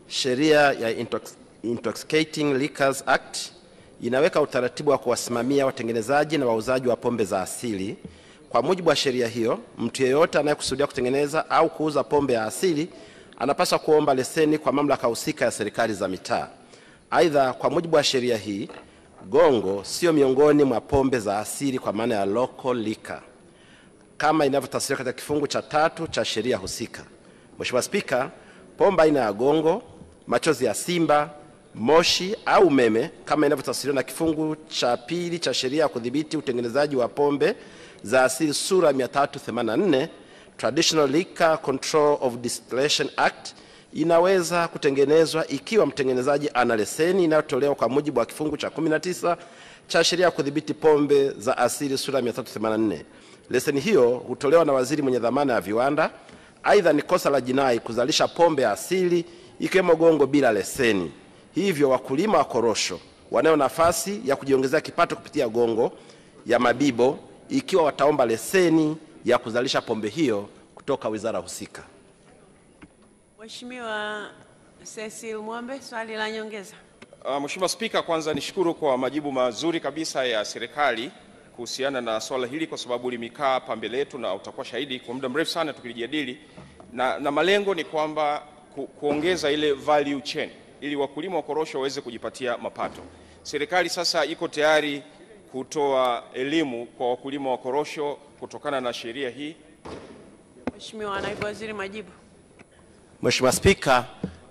sheria ya Intoxicating Liquors Act inaweka utaratibu wa kuwasimamia watengenezaji na wauzaji wa pombe za asili. Kwa mujibu wa sheria hiyo, mtu yeyote anayekusudia kutengeneza au kuuza pombe ya asili anapaswa kuomba leseni kwa mamlaka husika ya serikali za mitaa. Aidha, kwa mujibu wa sheria hii, gongo sio miongoni mwa pombe za asili kwa maana ya local liquor kama inavyotafsiriwa katika kifungu cha 3 cha sheria husika. Mheshimiwa Spika, pombe aina ya gongo, machozi ya simba, moshi au umeme kama inavyotafsiriwa na kifungu cha 2 cha sheria ya kudhibiti utengenezaji wa pombe za asili sura 384 Traditional Liquor Control of Distillation Act inaweza kutengenezwa ikiwa mtengenezaji ana leseni inayotolewa kwa mujibu wa kifungu cha 19 cha sheria ya kudhibiti pombe za asili sura 384. Leseni hiyo hutolewa na waziri mwenye dhamana ya viwanda. Aidha, ni kosa la jinai kuzalisha pombe ya asili ikiwemo gongo bila leseni. Hivyo wakulima wa korosho wanayo nafasi ya kujiongezea kipato kupitia gongo ya mabibo ikiwa wataomba leseni ya kuzalisha pombe hiyo kutoka wizara husika. Mheshimiwa Cecil Mwambe, swali la nyongeza. Mheshimiwa Spika, kwanza nishukuru kwa majibu mazuri kabisa ya serikali kuhusiana na swala hili, kwa sababu limekaa hapa mbele yetu na utakuwa shahidi kwa muda mrefu sana tukilijadili, na malengo ni kwamba kuongeza ile value chain ili wakulima wa korosho waweze kujipatia mapato. Serikali sasa iko tayari kutoa elimu kwa wakulima wa korosho kutokana na sheria hii. Mheshimiwa Naibu Waziri, majibu. Mheshimiwa Spika,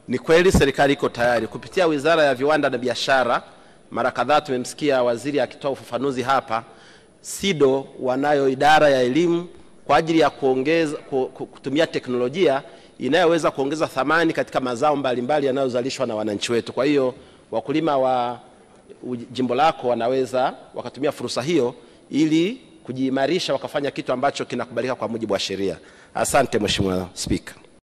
ni kweli serikali iko tayari kupitia Wizara ya Viwanda na Biashara. Mara kadhaa tumemsikia waziri akitoa ufafanuzi hapa. SIDO wanayo idara ya elimu kwa ajili ya kutumia teknolojia inayoweza kuongeza thamani katika mazao mbalimbali yanayozalishwa na wananchi wetu. Kwa hiyo wakulima wa jimbo lako wanaweza wakatumia fursa hiyo ili kujiimarisha, wakafanya kitu ambacho kinakubalika kwa mujibu wa sheria. Asante Mheshimiwa Spika.